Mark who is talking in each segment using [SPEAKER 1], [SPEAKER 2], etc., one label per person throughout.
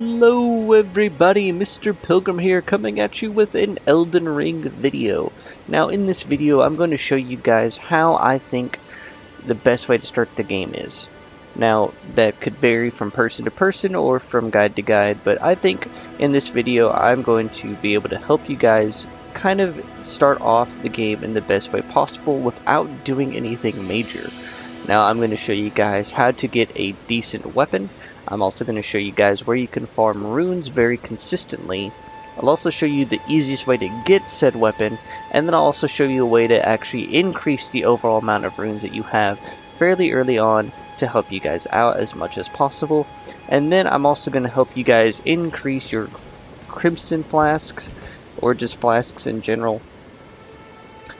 [SPEAKER 1] Hello everybody, Mr. Pilgrim here, coming at you with an Elden Ring video. Now in this video I'm going to show you guys how I think the best way to start the game is. Now that could vary from person to person or from guide to guide, but I think in this video I'm going to be able to help you guys kind of start off the game in the best way possible without doing anything major. Now I'm going to show you guys how to get a decent weapon. I'm also going to show you guys where you can farm runes very consistently. I'll also show you the easiest way to get said weapon, and then I'll also show you a way to actually increase the overall amount of runes that you have fairly early on to help you guys out as much as possible. And then I'm also going to help you guys increase your crimson flasks, or just flasks in general.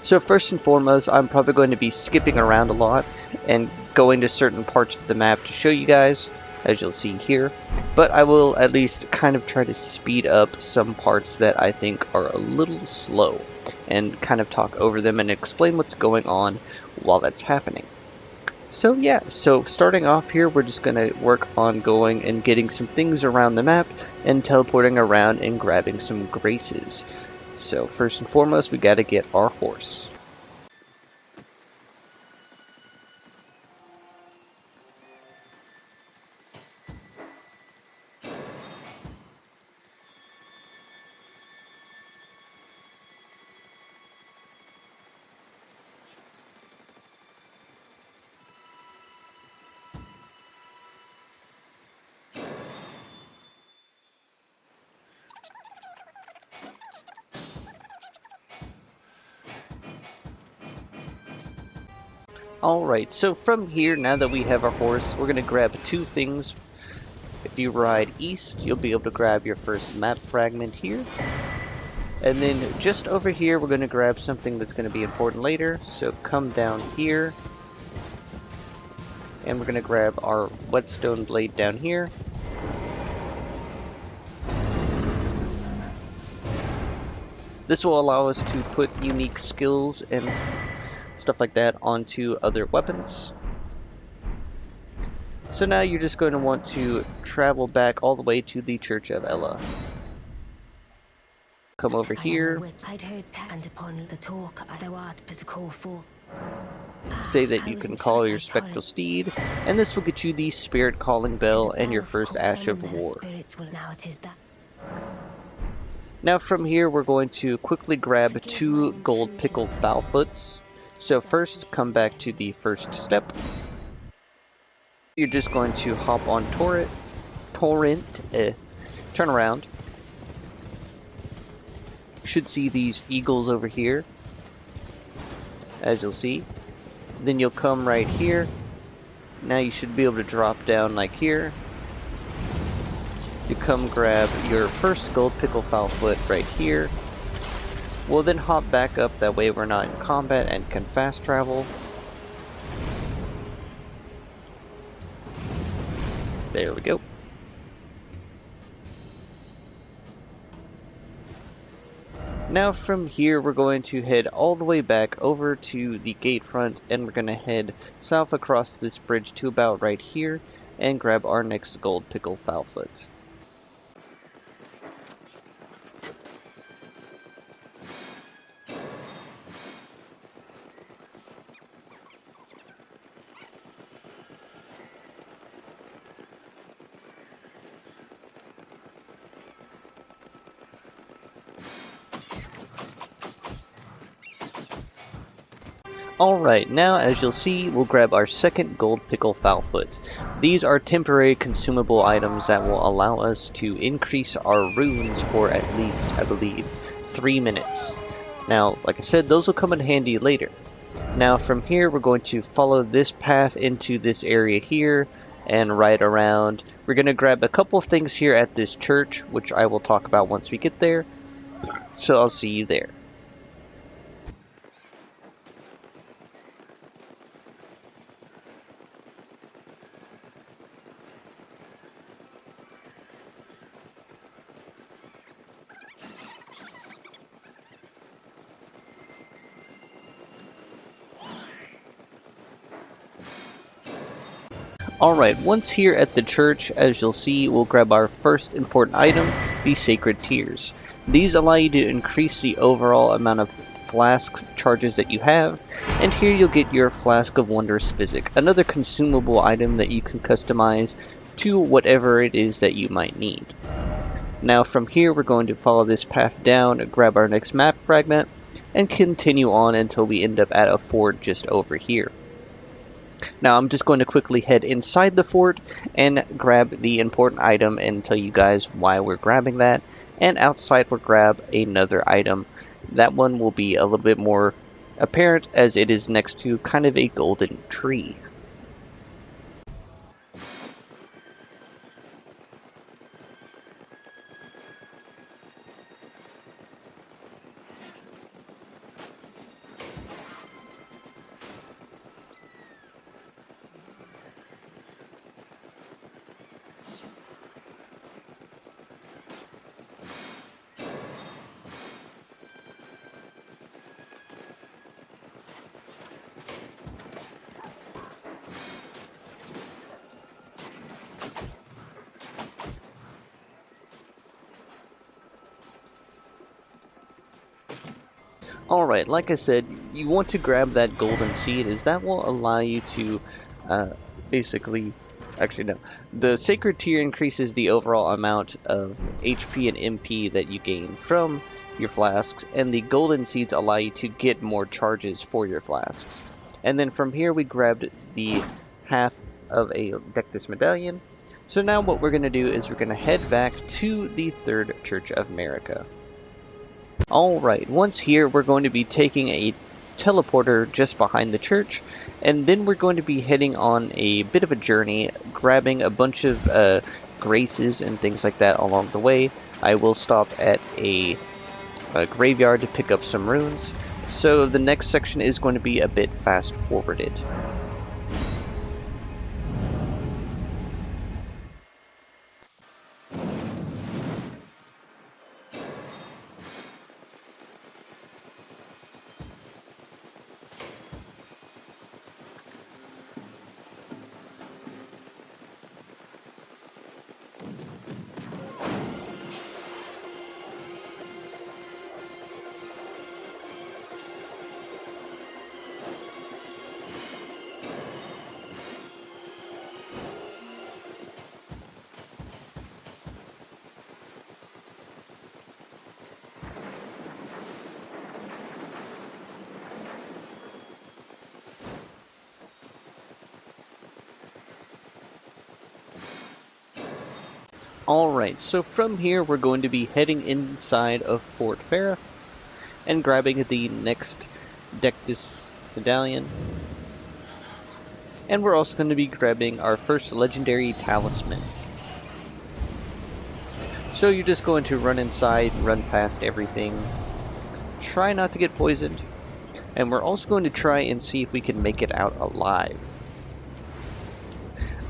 [SPEAKER 1] So first and foremost, I'm probably going to be skipping around a lot and going to certain parts of the map to show you guys, as you'll see here, but I will at least kind of try to speed up some parts that I think are a little slow and kind of talk over them and explain what's going on while that's happening. So yeah, so starting off here, we're just going to work on going and getting some things around the map and teleporting around and grabbing some graces. So first and foremost, we got to get our horse. Alright, so from here, now that we have our horse, we're going to grab two things. If you ride east, you'll be able to grab your first map fragment here. And then just over here, we're going to grab something that's going to be important later. So come down here. And we're going to grab our whetstone blade down here. This will allow us to put unique skills and stuff like that onto other weapons. So now you're just going to want to travel back all the way to the Church of Ella. Come over here. Say that you can call your spectral steed, and this will get you the spirit calling bell and your first ash of war. Now from here we're going to quickly grab two gold pickled foulfoots. So first, come back to the first step. You're just going to hop on torrent, turn around. You should see these eagles over here, as you'll see. Then you'll come right here. Now you should be able to drop down like here. You come grab your first gold pickle foulfoot right here. We'll then hop back up, that way we're not in combat and can fast travel. There we go. Now from here we're going to head all the way back over to the gate front, and we're going to head south across this bridge to about right here and grab our next gold pickle foulfoot. Alright, now as you'll see, we'll grab our second gold pickle foulfoot. These are temporary consumable items that will allow us to increase our runes for at least, I believe, 3 minutes. Now, like I said, those will come in handy later. Now from here, we're going to follow this path into this area here and ride around. We're going to grab a couple of things here at this church, which I will talk about once we get there. So I'll see you there. Alright, once here at the church, as you'll see, we'll grab our first important item, the Sacred Tears. These allow you to increase the overall amount of flask charges that you have, and here you'll get your Flask of Wondrous Physic, another consumable item that you can customize to whatever it is that you might need. Now from here we're going to follow this path down, grab our next map fragment, and continue on until we end up at a fort just over here. Now I'm just going to quickly head inside the fort and grab the important item and tell you guys why we're grabbing that. And outside we'll grab another item. That one will be a little bit more apparent as it is next to kind of a golden tree. Alright, like I said, you want to grab that golden seed, as that will allow you to basically... Actually, no. The Sacred Tear increases the overall amount of HP and MP that you gain from your flasks, and the golden seeds allow you to get more charges for your flasks. And then from here we grabbed the half of a Dectus medallion. So now what we're going to do is we're going to head back to the Third Church of America. Alright, once here we're going to be taking a teleporter just behind the church, and then we're going to be heading on a bit of a journey, grabbing a bunch of graces and things like that along the way. I will stop at a graveyard to pick up some runes, so the next section is going to be a bit fast forwarded. Alright, so from here we're going to be heading inside of Fort Farah and grabbing the next Dectus medallion. And we're also going to be grabbing our first legendary talisman. So you're just going to run inside, run past everything, try not to get poisoned, and we're also going to try and see if we can make it out alive.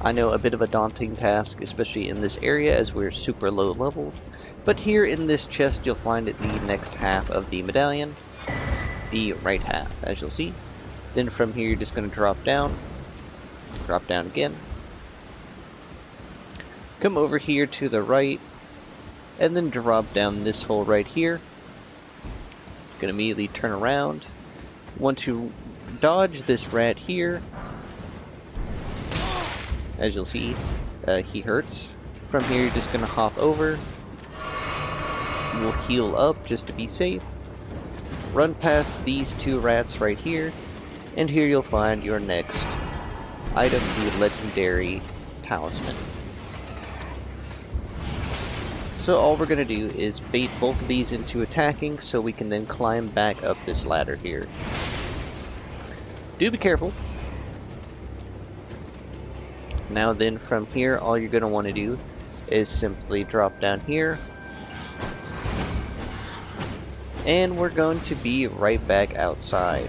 [SPEAKER 1] I know, a bit of a daunting task, especially in this area as we're super low leveled, but here in this chest you'll find the next half of the medallion, the right half, as you'll see. Then from here you're just going to drop down again, come over here to the right, and then drop down this hole right here. Gonna immediately turn around, want to dodge this rat here. As you'll see, he hurts. From here, you're just going to hop over. We'll heal up just to be safe. Run past these two rats right here. And here you'll find your next item, the legendary talisman. So all we're going to do is bait both of these into attacking so we can then climb back up this ladder here. Do be careful. Now then, from here, all you're going to want to do is simply drop down here. And we're going to be right back outside.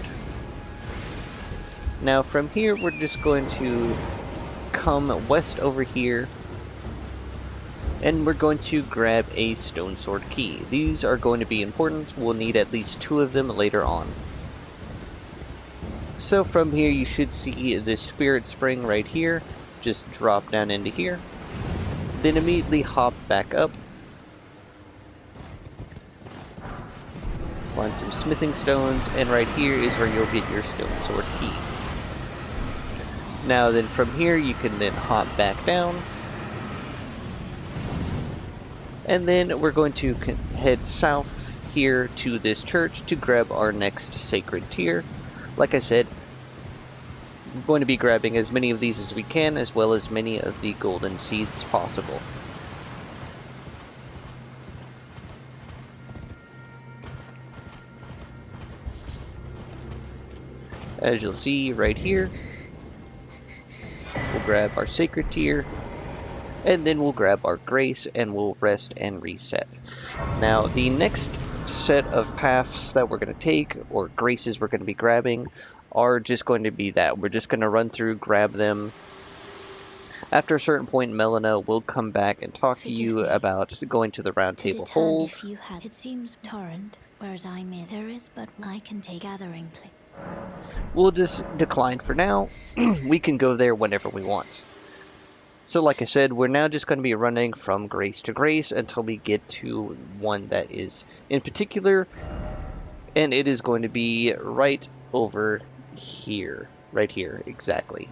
[SPEAKER 1] Now from here, we're just going to come west over here. And we're going to grab a stone sword key. These are going to be important. We'll need at least 2 of them later on. So from here, you should see this spirit spring right here. just drop down into here, then immediately hop back up, find some smithing stones, and right here is where you'll get your stone sword key. Now then from here you can then hop back down, and then we're going to head south here to this church to grab our next sacred tier. Like I said, we're going to be grabbing as many of these as we can, as well as many of the golden seeds as possible. As you'll see right here, we'll grab our sacred tier, and then we'll grab our grace, and we'll rest and reset. Now, the next set of paths that we're going to take, or graces we're going to be grabbing, are just going to be that. We're just going to run through, grab them. After a certain point, Melina will come back and talk to you about going to the round table hold.
[SPEAKER 2] If you had, it seems torrent, whereas I'm in. There is but I can take gathering place.
[SPEAKER 1] We'll just decline for now. We can go there whenever we want. So like I said, we're now just going to be running from grace to grace until we get to one that is in particular, and it is going to be right over here. Right here, exactly.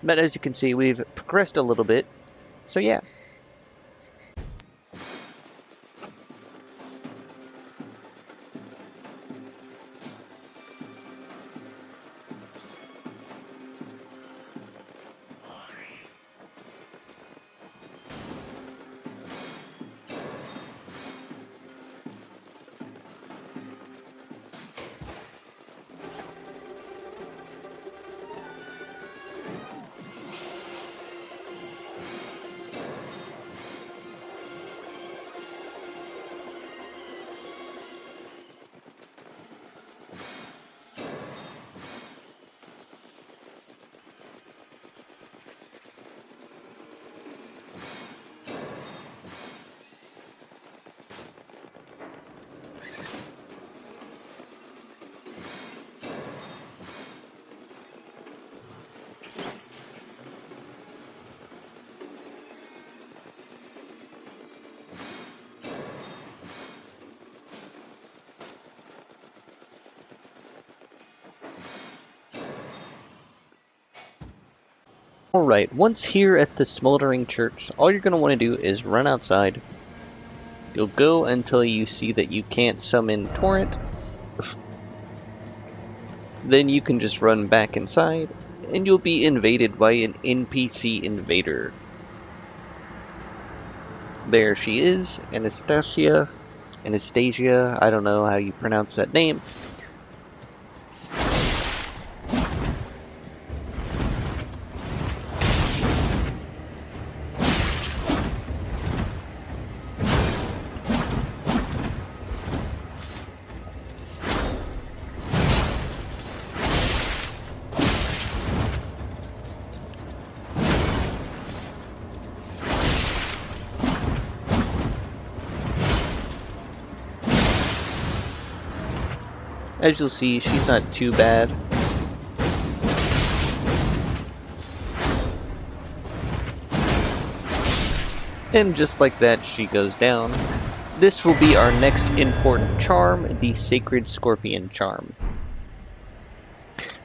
[SPEAKER 1] But as you can see, we've progressed a little bit, so yeah. Alright, once here at the Smoldering Church, all you're going to want to do is run outside. You'll go until you see that you can't summon Torrent. Then you can just run back inside, and you'll be invaded by an NPC invader. There she is, Anastasia, I don't know how you pronounce that name. As you'll see, she's not too bad. And just like that, she goes down. This will be our next important charm, the Sacred Scorpion Charm.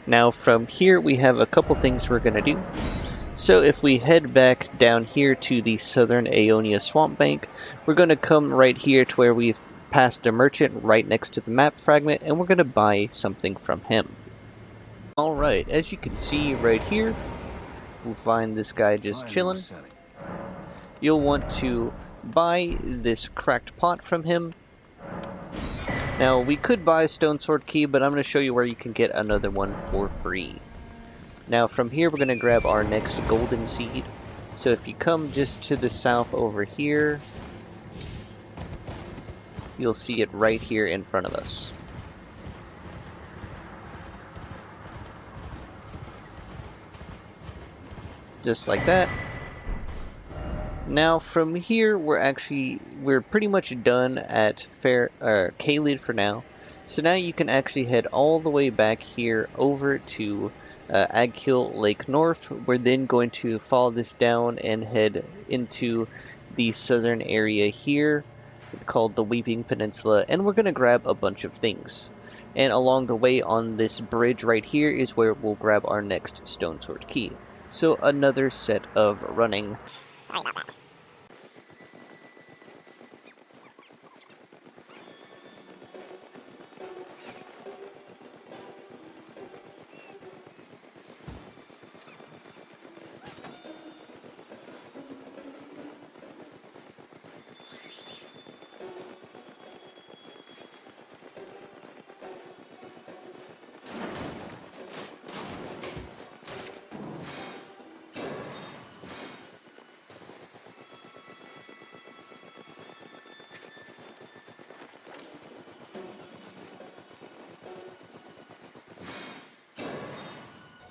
[SPEAKER 1] Now from here we have a couple things we're going to do. So if we head back down here to the Southern Aeonia Swamp Bank, we're going to come right here to where we've passed a merchant right next to the map fragment, and we're going to buy something from him. Alright, as you can see right here, we'll find this guy just chilling. You'll want to buy this cracked pot from him. Now, we could buy a stone sword key, but I'm going to show you where you can get another one for free. Now, from here, we're going to grab our next golden seed. So if you come just to the south over here, you'll see it right here in front of us. Just like that. Now from here we're pretty much done at Caelid for now. So now you can actually head all the way back here over to Agkill Lake North. We're then going to follow this down and head into the southern area here. It's called the Weeping Peninsula, and we're going to grab a bunch of things. And along the way on this bridge right here is where we'll grab our next stone sword key. So another set of running.
[SPEAKER 3] Sorry about that.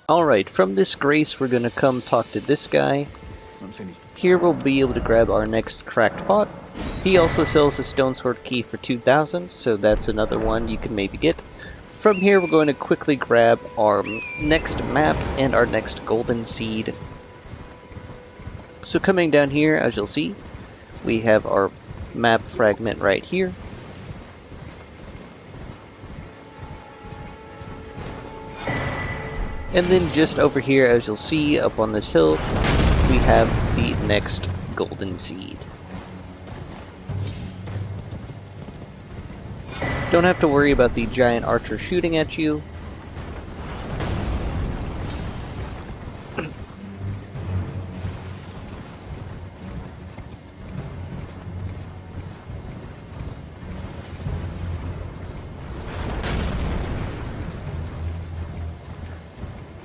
[SPEAKER 1] Alright, from this grace we're going to come talk to this guy.
[SPEAKER 4] I'm finished.
[SPEAKER 1] Here we'll be able to grab our next cracked pot. He also sells a stone sword key for 2,000, so that's another one you can maybe get. From here we're going to quickly grab our next map and our next golden seed. So coming down here, as you'll see, we have our map fragment right here. And then just over here, as you'll see up on this hill, we have the next golden seed. Don't have to worry about the giant archer shooting at you.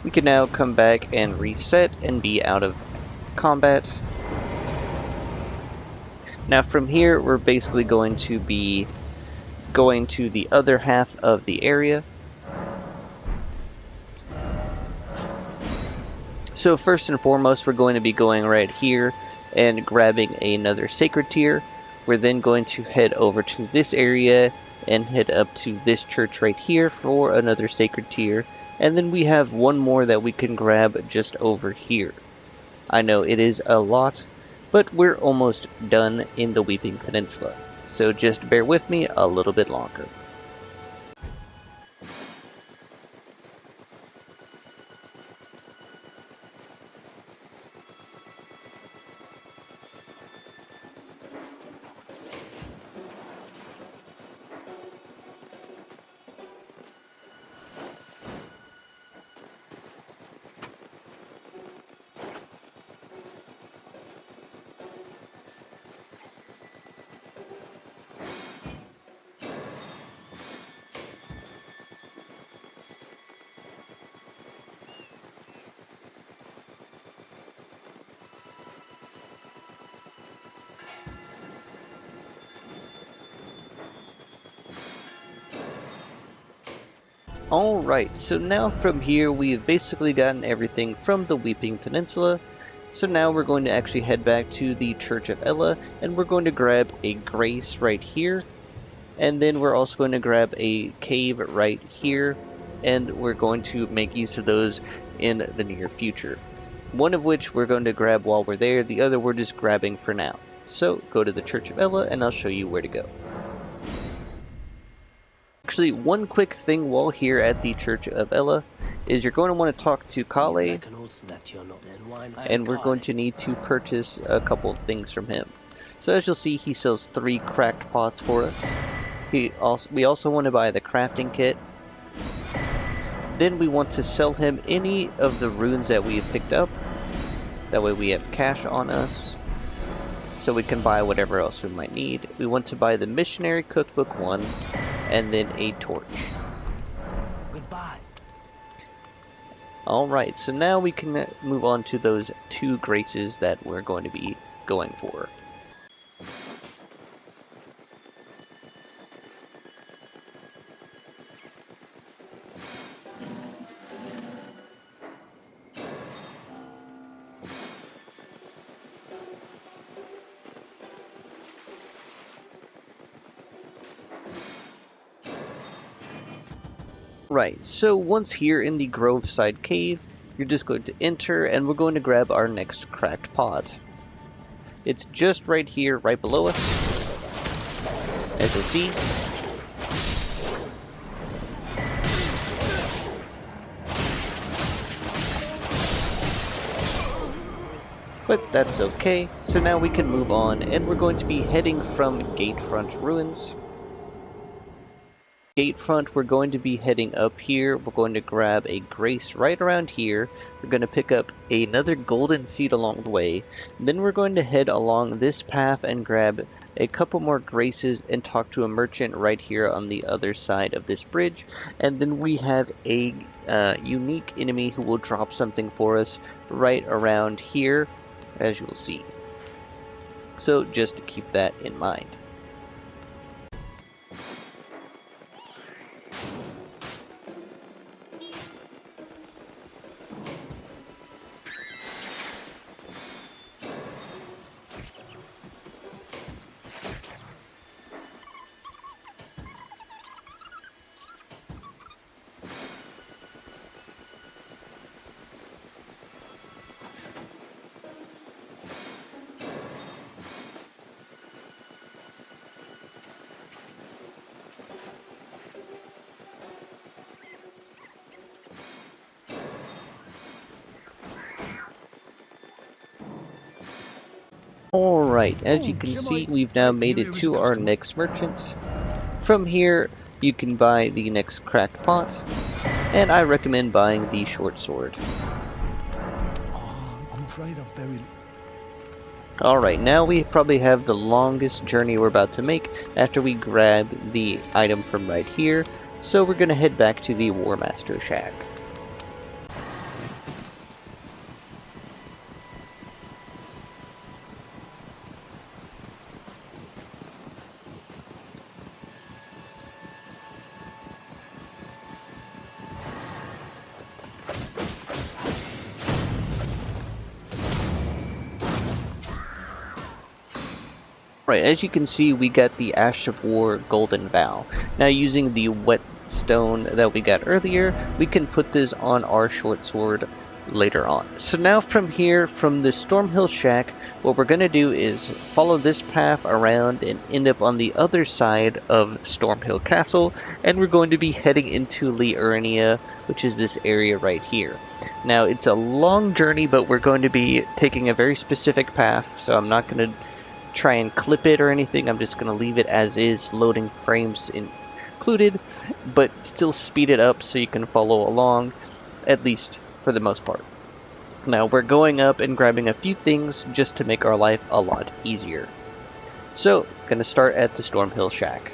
[SPEAKER 1] We can now come back and reset and be out of combat. Now from here, we're basically going to be going to the other half of the area. So first and foremost, we're going to be going right here and grabbing another sacred tier. We're then going to head over to this area and head up to this church right here for another sacred tier. And then we have one more that we can grab just over here. I know it is a lot, but we're almost done in the Weeping Peninsula. So just bear with me a little bit longer. Alright, so now from here we've basically gotten everything from the Weeping Peninsula. So now we're going to actually head back to the Church of Ella, and we're going to grab a grace right here. And then we're also going to grab a cave right here, and we're going to make use of those in the near future. One of which we're going to grab while we're there, the other we're just grabbing for now. So go to the Church of Ella and I'll show you where to go. Actually, one quick thing while here at the Church of Ella is you're going to want to talk to Kale, and we're going to need to purchase a couple of things from him. So as you'll see, he sells 3 cracked pots for us. We also want to buy the crafting kit. Then we want to sell him any of the runes that we have picked up. That way we have cash on us, so we can buy whatever else we might need. We want to buy the Missionary Cookbook 1, and then a torch.
[SPEAKER 4] Goodbye.
[SPEAKER 1] Alright, so now we can move on to those 2 graces that we're going to be going for. Right, so once here in the Grove Side Cave, you're just going to enter and we're going to grab our next cracked pot. It's just right here, right below us, as you'll see. But that's okay, so now we can move on, and we're going to be heading from Gatefront Ruins. Gatefront, we're going to be heading up here. We're going to grab a grace right around here. We're going to pick up another golden seed along the way. Then we're going to head along this path and grab a couple more graces and talk to a merchant right here on the other side of this bridge. And then we have a unique enemy who will drop something for us right around here, as you'll see. So just to keep that in mind. Alright, as you can see, we've now made it to our next merchant. From here, you can buy the next cracked pot, and I recommend buying the short sword.
[SPEAKER 4] I'm afraid I'm very...
[SPEAKER 1] Alright, now we probably have the longest journey we're about to make after we grab the item from right here, so we're going to head back to the War Master Shack. Right, as you can see, we got the Ash of War Golden Vow. Now, using the whetstone that we got earlier, we can put this on our short sword later on. So now from here, from the Stormhill Shack, what we're going to do is follow this path around and end up on the other side of Stormhill Castle, and we're going to be heading into Liurnia, which is this area right here. Now, it's a long journey, but we're going to be taking a very specific path, so I'm not going to try and clip it or anything. I'm just going to leave it as is, loading frames included, but still speed it up so you can follow along, at least for the most part. Now we're going up and grabbing a few things just to make our life a lot easier. So, going to start at the Stormhill Shack.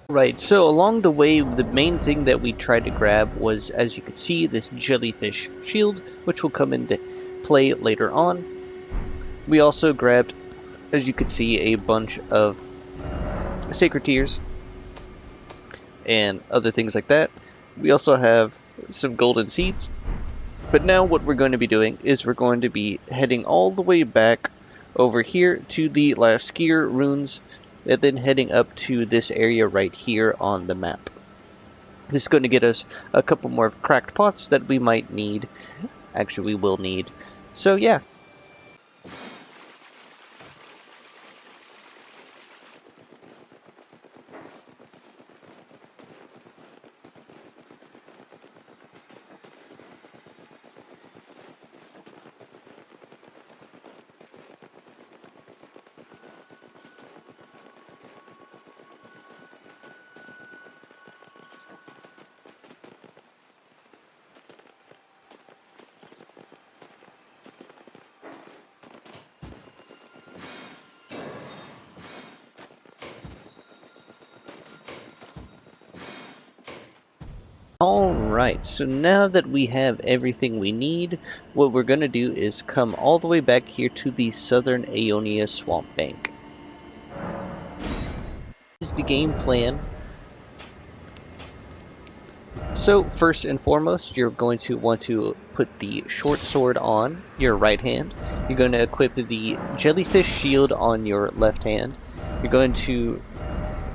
[SPEAKER 1] Right, so along the way, the main thing that we tried to grab was, as you can see, this jellyfish shield, which will come into play later on. We also grabbed, as you can see, a bunch of sacred tears and other things like that. We also have some golden seeds. But now what we're going to be doing is we're going to be heading all the way back over here to the last skier runes, and then heading up to this area right here on the map. This is going to get us a couple more cracked pots that we might need. Actually, we will need. So yeah. Alright, so now that we have everything we need, what we're going to do is come all the way back here to the Southern Aeonia Swamp Bank. This is the game plan. So first and foremost, you're going to want to put the short sword on your right hand. You're going to equip the jellyfish shield on your left hand. You're going to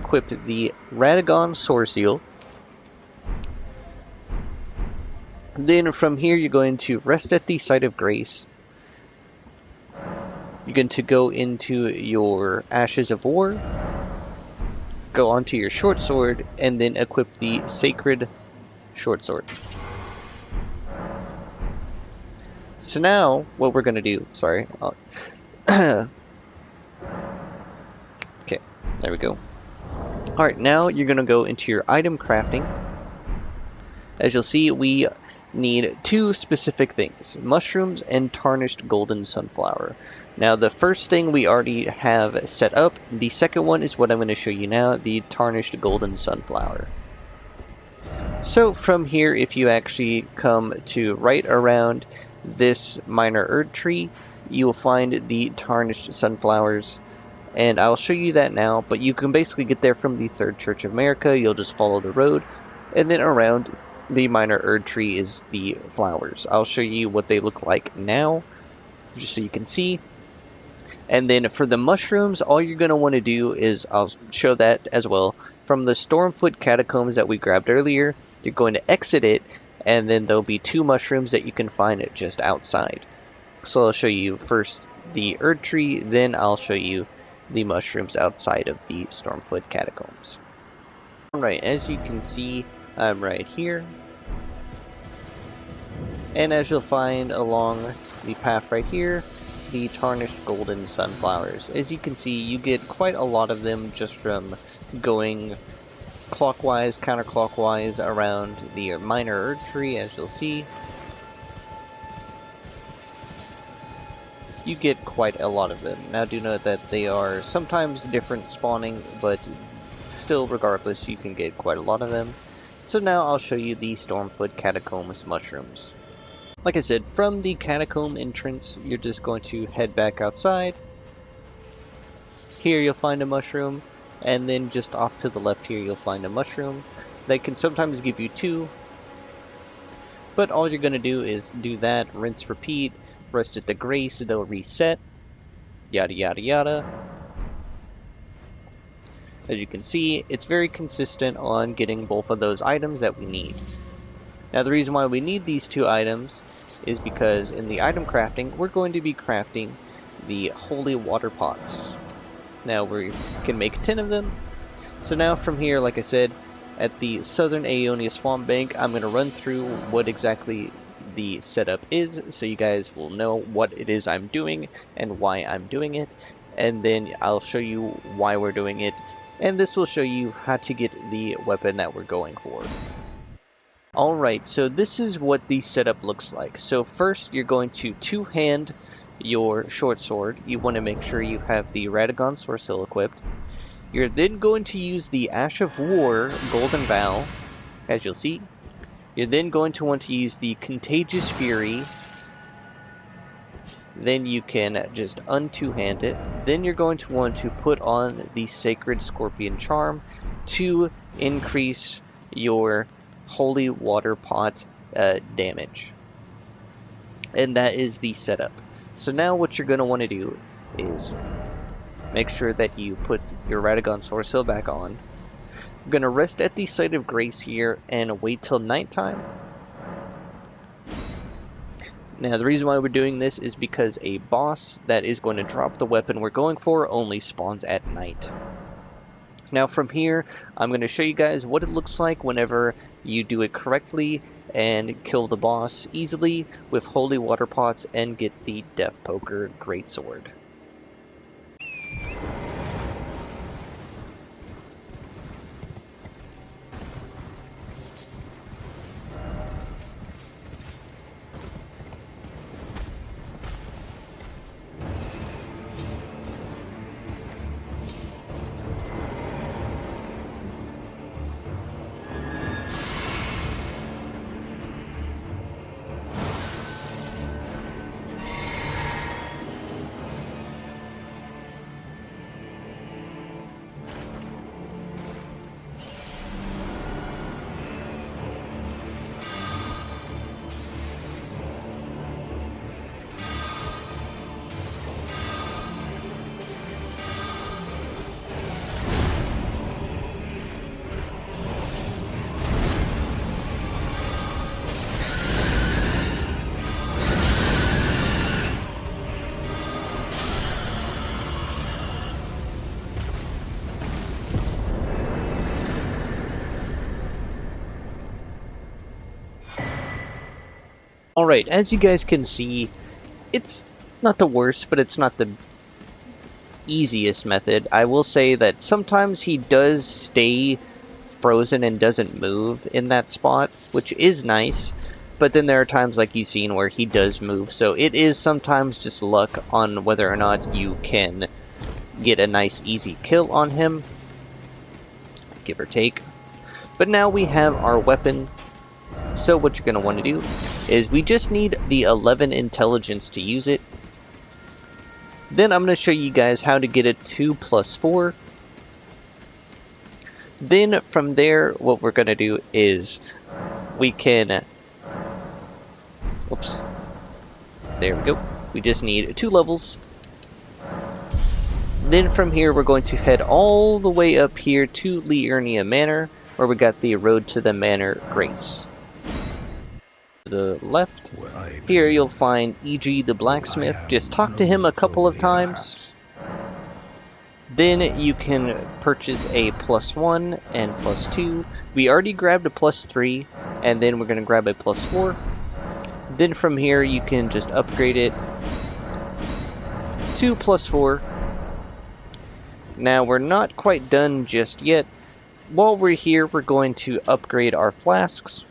[SPEAKER 1] equip the Radagon sword seal. Then from here, you're going to rest at the site of grace. You're going to go into your Ashes of War, go onto your short sword, and then equip the sacred short sword. So now, what we're going to do, sorry. Okay, there we go. Alright, now you're going to go into your item crafting. As you'll see, we need two specific things, mushrooms and tarnished golden sunflower. Now the first thing we already have set up, the second one is what I'm going to show you now, the tarnished golden sunflower. So from here, if you actually come to right around this minor Erd tree, you will find the tarnished sunflowers, and I'll show you that now, but you can basically get there from the Third Church of America. You'll just follow the road, and then around the minor Erd tree is the flowers. I'll show you what they look like now, just so you can see. And then for the mushrooms, all you're going to want to do is, I'll show that as well, from the Stormfoot catacombs that we grabbed earlier, you're going to exit it, and then there'll be two mushrooms that you can find just outside. So I'll show you first the Erd tree, then I'll show you the mushrooms outside of the Stormfoot catacombs. Alright, as you can see, I'm right here. And as you'll find along the path right here, the tarnished golden sunflowers. As you can see, you get quite a lot of them just from going clockwise, counterclockwise around the minor Erd tree, as you'll see. You get quite a lot of them. Now do note that they are sometimes different spawning, but still regardless you can get quite a lot of them. So now I'll show you the Stormfoot Catacombs mushrooms. Like I said, from the catacomb entrance, you're just going to head back outside. Here you'll find a mushroom, and then just off to the left here you'll find a mushroom. They can sometimes give you two, but all you're going to do is do that, rinse, repeat, rest at the grace, they'll reset, yada yada yada. As you can see, it's very consistent on getting both of those items that we need. Now the reason why we need these two items is because in the item crafting, we're going to be crafting the holy water pots. Now we can make 10 of them. So now from here, like I said, at the Southern Aeonia Swamp Bank, I'm going to run through what exactly the setup is, so you guys will know what it is I'm doing and why I'm doing it. And then I'll show you why we're doing it. And this will show you how to get the weapon that we're going for. Alright, so this is what the setup looks like. So first you're going to two-hand your short sword. You want to make sure you have the Radagon sword still equipped. You're then going to use the Ash of War Golden Vow, as you'll see. You're then going to want to use the Contagious Fury. Then you can just un-two-hand it. Then you're going to want to put on the Sacred Scorpion Charm to increase your Holy Water Pot damage. And that is the setup. So now what you're going to want to do is make sure that you put your Radagon Soreseal back on. I'm going to rest at the Site of Grace here and wait till nighttime. Now the reason why we're doing this is because a boss that is going to drop the weapon we're going for only spawns at night. Now from here, I'm going to show you guys what it looks like whenever you do it correctly and kill the boss easily with Holy Water Pots and get the Death Poker greatsword. Alright, as you guys can see, it's not the worst, but it's not the easiest method. I will say that sometimes he does stay frozen and doesn't move in that spot, which is nice, but then there are times like you've seen where he does move, so it is sometimes just luck on whether or not you can get a nice easy kill on him, give or take. But now we have our weapon. So what you're going to want to do is we just need the 11 intelligence to use it. Then I'm going to show you guys how to get it to +4. Then from there, what we're going to do is we can... Oops. There we go. We just need 2 levels. Then from here, we're going to head all the way up here to Liurnia Manor, where we got the Road to the Manor Grace. The left here you'll find E.G. the blacksmith. Just talk to him a couple of times. Then you can purchase a +1 and +2. We already grabbed a +3, and then we're going to grab a +4. Then from here you can just upgrade it to +4. Now we're not quite done just yet. While we're here, we're going to upgrade our flasks.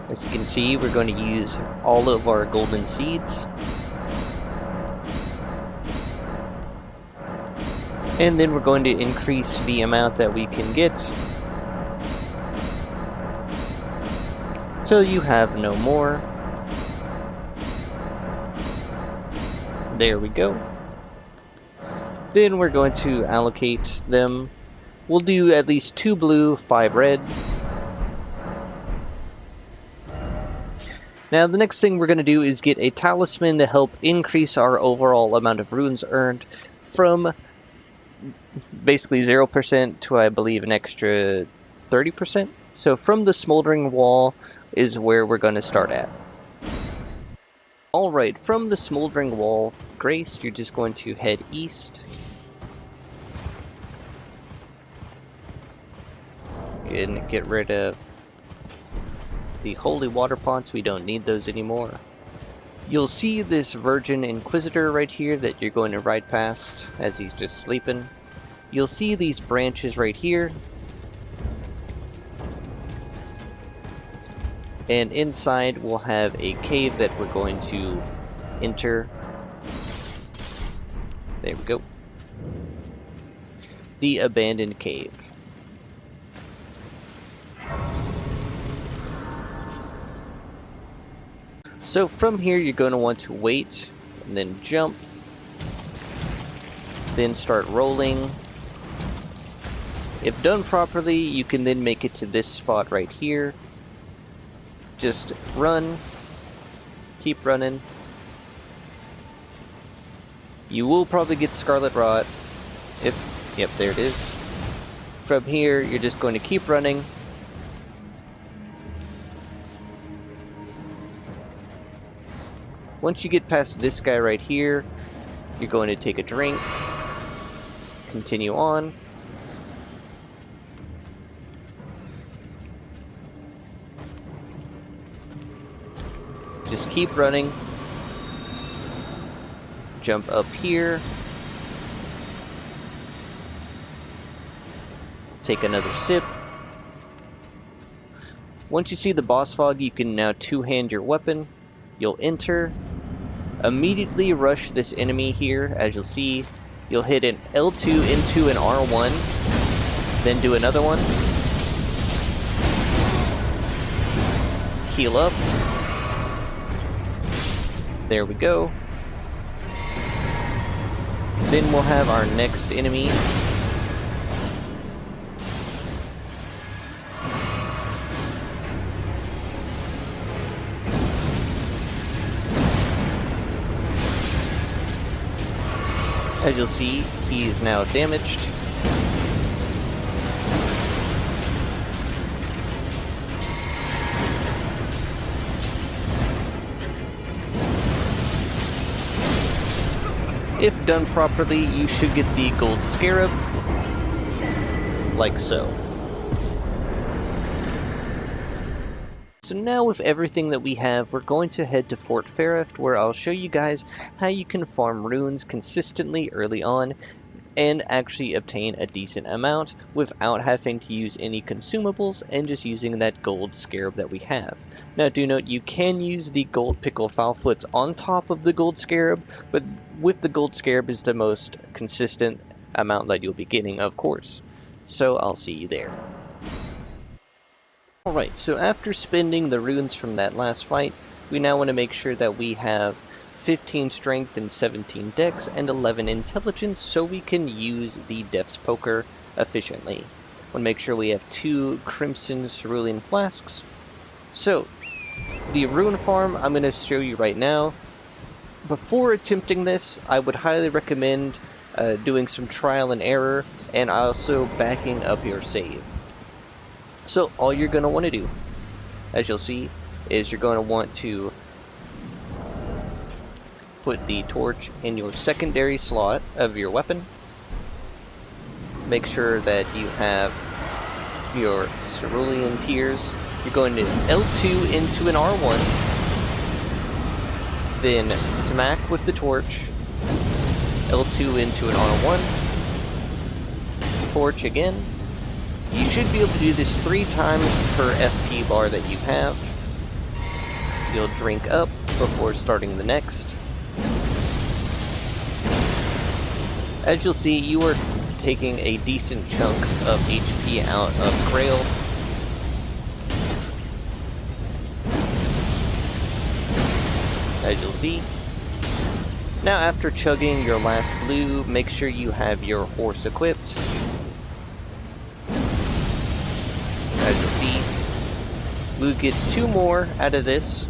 [SPEAKER 1] As you can see, we're going to use all of our golden seeds. And then we're going to increase the amount that we can get till you have no more. There we go. Then we're going to allocate them. We'll do at least 2 blue, 5 red. Now the next thing we're going to do is get a talisman to help increase our overall amount of runes earned from basically 0% to, I believe, an extra 30%. So from the Smoldering Wall is where we're going to start at. Alright, from the Smoldering Wall, Grace, you're just going to head east. And get rid of the Holy Water Pots. We don't need those anymore. You'll see this Virgin Inquisitor right here that you're going to ride past as he's just sleeping. You'll see these branches right here. And inside we'll have a cave that we're going to enter. There we go. The abandoned cave. So from here you're going to want to wait, and then jump, then start rolling. If done properly, you can then make it to this spot right here. Just run, keep running. You will probably get Scarlet Rot. Yep, there it is. From here, you're just going to keep running. Once you get past this guy right here, you're going to take a drink, continue on. Just keep running. Jump up here. Take another sip. Once you see the boss fog, you can now two-hand your weapon. You'll enter. Immediately rush this enemy here. As you'll see, you'll hit an L2 into an R1. Then do another one. Heal up. There we go. Then we'll have our next enemy. As you'll see, he is now damaged. If done properly, you should get the gold scarab, like so. So now with everything that we have, we're going to head to Fort Faireft, where I'll show you guys how you can farm runes consistently early on and actually obtain a decent amount without having to use any consumables and just using that gold scarab that we have. Now do note, you can use the gold pickle foulfoots on top of the gold scarab, but with the gold scarab is the most consistent amount that you'll be getting, of course. So I'll see you there. Alright, so after spending the runes from that last fight, we now want to make sure that we have 15 strength and 17 dex and 11 intelligence so we can use the death's poker efficiently. Want to make sure we have 2 crimson cerulean flasks. So, the rune farm I'm going to show you right now. Before attempting this, I would highly recommend doing some trial and error and also backing up your save. So all you're going to want to do, as you'll see, is you're going to want to put the torch in your secondary slot of your weapon. Make sure that you have your cerulean tears. You're going to L2 into an R1, then smack with the torch, L2 into an R1, torch again. You should be able to do this 3 times per FP bar that you have. You'll drink up before starting the next. As you'll see, you are taking a decent chunk of HP out of Grail. As you'll see. Now after chugging your last blue, make sure you have your horse equipped. As you'll see, we'll get 2 more out of this.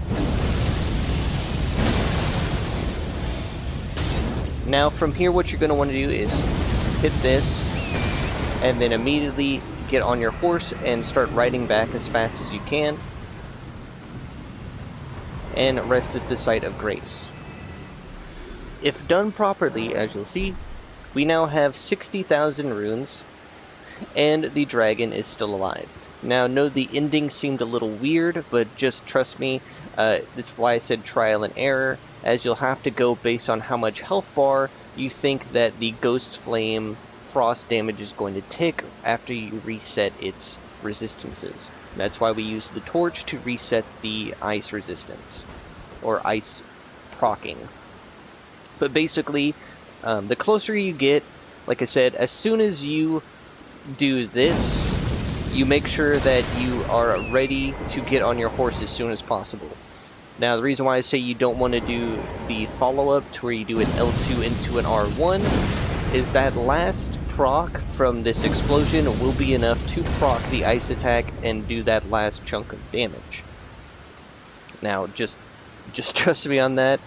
[SPEAKER 1] Now from here what you're going to want to do is hit this, and then immediately get on your horse and start riding back as fast as you can. And rest at the site of grace. If done properly, as you'll see, we now have 60,000 runes, and the dragon is still alive. Now, no, the ending seemed a little weird, but just trust me, that's why I said trial and error, as you'll have to go based on how much health bar you think that the Ghost Flame frost damage is going to tick after you reset its resistances. That's why we use the torch to reset the ice resistance, or ice proccing. But basically, The closer you get, like I said, as soon as you do this, you make sure that you are ready to get on your horse as soon as possible. Now, the reason why I say you don't want to do the follow-up to where you do an L2 into an R1 is that last proc from this explosion will be enough to proc the ice attack and do that last chunk of damage. Now, just trust me on that.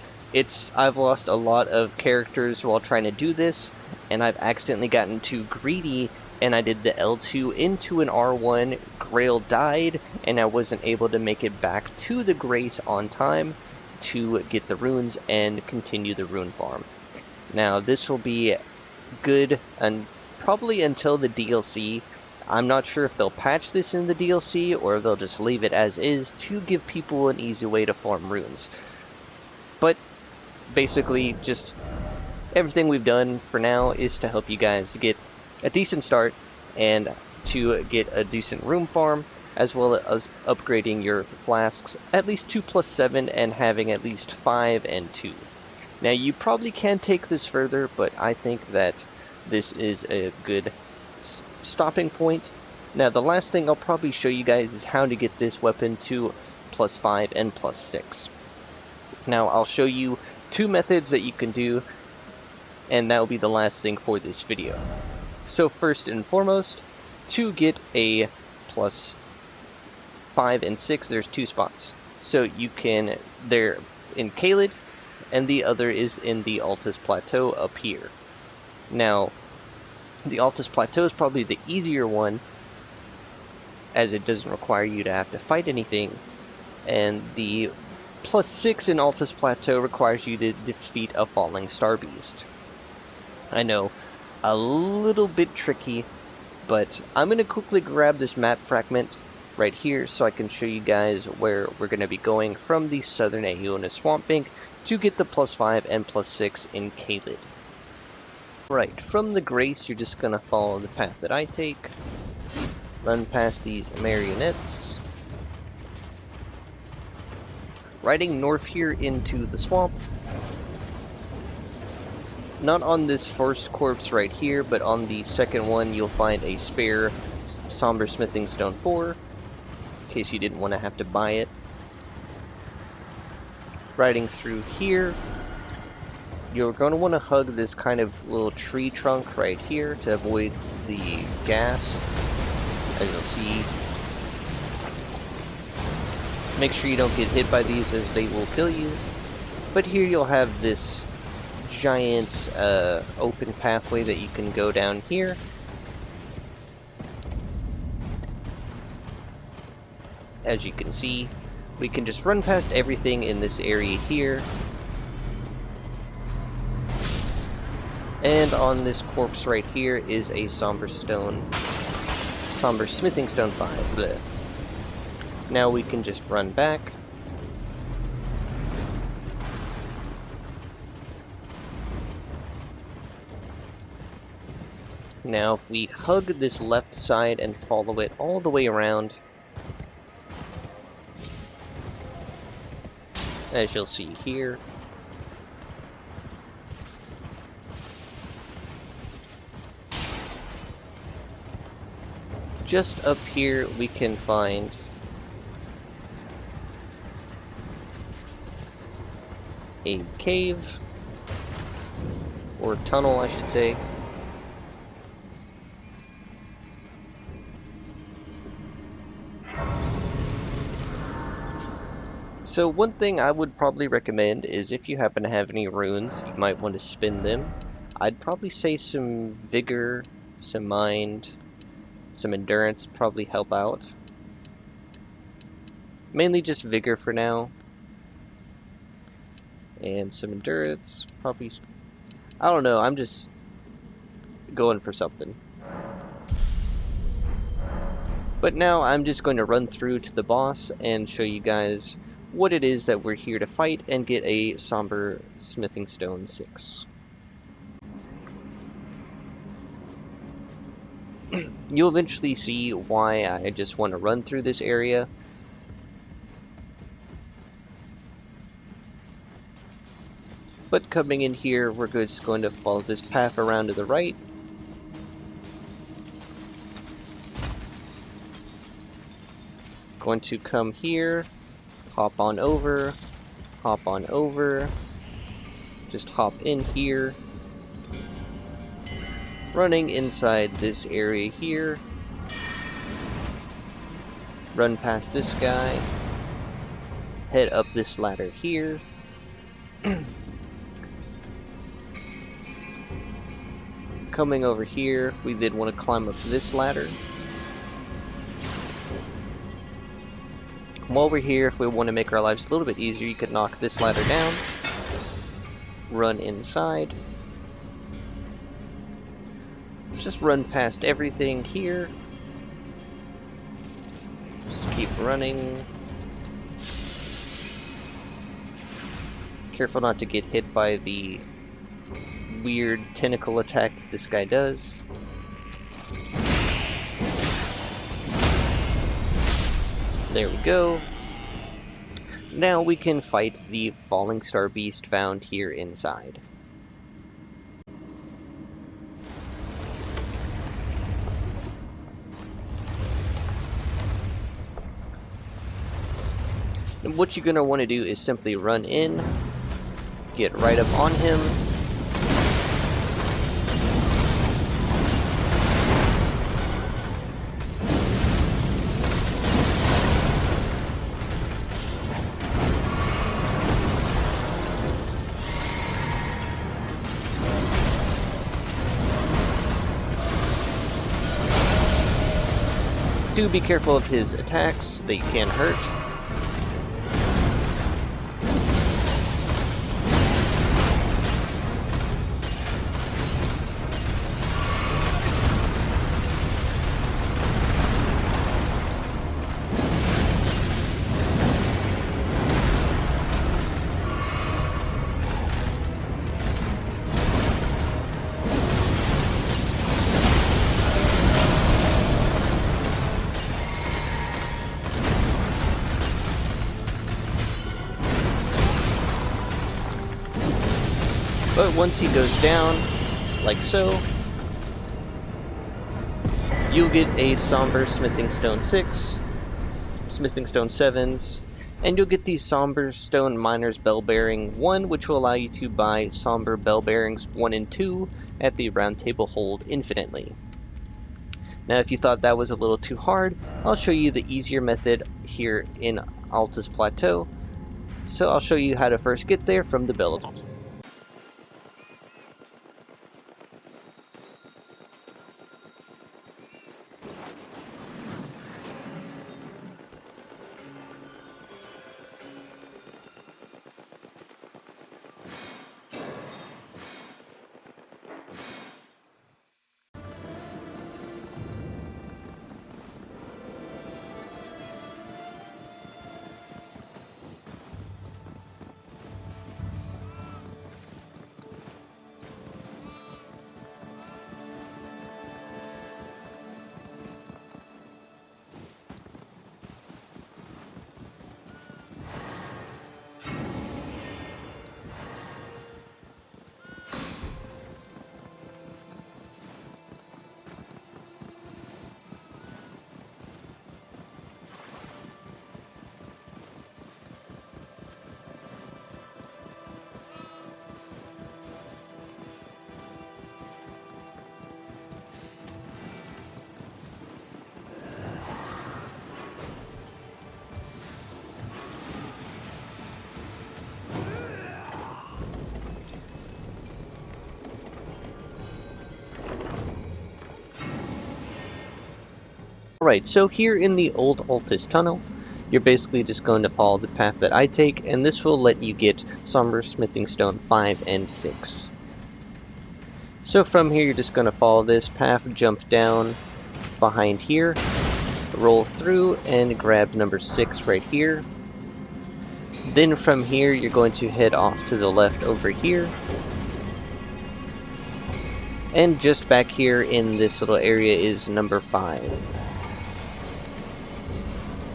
[SPEAKER 1] I've lost a lot of characters while trying to do this, and I've accidentally gotten too greedy, and I did the L2 into an R1, Grail died, and I wasn't able to make it back to the Grace on time to get the runes and continue the rune farm. Now, this will be good and probably until the DLC. I'm not sure if they'll patch this in the DLC or they'll just leave it as is to give people an easy way to farm runes. But basically, just everything we've done for now is to help you guys get a decent start and to get a decent rune farm, as well as upgrading your flasks at least 2+7 and having at least 5 and 2. Now, you probably can take this further, but I think that this is a good stopping point. Now, the last thing I'll probably show you guys is how to get this weapon to +5 and +6. Now, I'll show you 2 methods that you can do, and that will be the last thing for this video. So first and foremost, to get a +5 and 6, there's 2 spots. So you can, they're in Caelid, and the other is in the Altus Plateau up here. Now, the Altus Plateau is probably the easier one, as it doesn't require you to have to fight anything, and the +6 in Altus Plateau requires you to defeat a falling star beast. I know, a little bit tricky, but I'm going to quickly grab this map fragment right here so I can show you guys where we're going to be going from the southern Aeona Swamp Bank to get the +5 and +6 in Caelid. Right, from the Grace, you're just going to follow the path that I take, run past these marionettes, riding north here into the swamp. Not on this first corpse right here, but on the second one you'll find a spare Somber Smithing Stone 4, in case you didn't want to have to buy it. Riding through here, you're going to want to hug this kind of little tree trunk right here to avoid the gas, as you'll see. Make sure you don't get hit by these, as they will kill you. But here you'll have this giant open pathway that you can go down here. As you can see, we can just run past everything in this area here. And on this corpse right here is a Somber Smithing Stone 5. Blech. Now we can just run back. Now if we hug this left side and follow it all the way around, as you'll see here, just up here we can find a cave, or tunnel I should say. So one thing I would probably recommend is if you happen to have any runes, you might want to spin them. I'd probably say some vigor, some mind, some endurance probably help out. Mainly just vigor for now. And some endurance, probably, I don't know, I'm just going for something. But now I'm just going to run through to the boss and show you guys what it is that we're here to fight and get a Somber Smithing Stone 6. You'll eventually see why I just want to run through this area. But coming in here, we're just going to follow this path around to the right. Going to come here, hop on over, just hop in here, running inside this area here, run past this guy, head up this ladder here, coming over here, we did want to climb up this ladder. While we're here, if we want to make our lives a little bit easier, you could knock this ladder down, run inside, just run past everything here, just keep running, careful not to get hit by the weird tentacle attack that this guy does. There we go. Now we can fight the falling star beast found here inside. And what you're going to want to do is simply run in, get right up on him, do be careful of his attacks, they can hurt. But once he goes down, like so, you'll get a somber smithing stone 6, smithing stone 7s, and you'll get the somber stone miner's bell bearing 1, which will allow you to buy somber bell bearings 1 and 2 at the round table hold infinitely. Now if you thought that was a little too hard, I'll show you the easier method here in Altus Plateau. So I'll show you how to first get there from the billable. Alright, so here in the old Altus Tunnel, you're basically just going to follow the path that I take, and this will let you get Somber Smithing Stone 5 and 6. So from here, you're just going to follow this path, jump down behind here, roll through, and grab number 6 right here. Then from here, you're going to head off to the left over here. And just back here in this little area is number 5.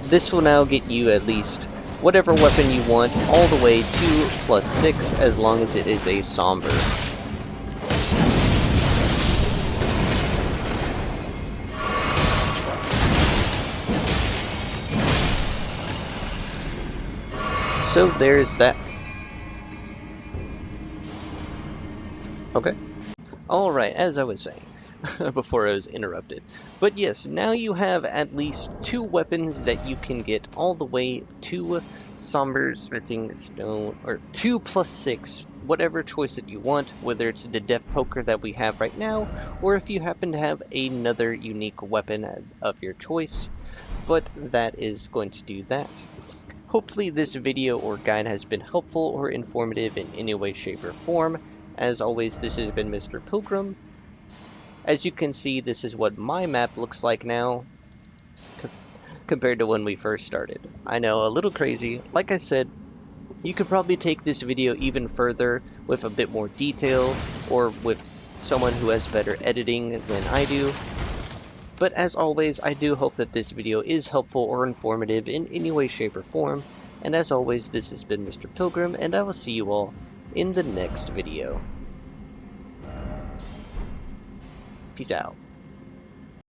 [SPEAKER 1] This will now get you at least whatever weapon you want, all the way to +6, as long as it is a somber. So there's that. Okay. Alright, as I was saying, before I was interrupted. But yes, now you have at least 2 weapons that you can get all the way to Somber Smithing Stone, or 2 +6, whatever choice that you want, whether it's the Death Poker that we have right now, or if you happen to have another unique weapon of your choice, but that is going to do that. Hopefully this video or guide has been helpful or informative in any way, shape, or form. As always, this has been Mr. Pilgrim. As you can see, this is what my map looks like now, compared to when we first started. I know, a little crazy. Like I said, you could probably take this video even further with a bit more detail, or with someone who has better editing than I do. But as always, I do hope that this video is helpful or informative in any way, shape, or form. And as always, this has been Mr. Pilgrim, and I will see you all in the next video. Peace out.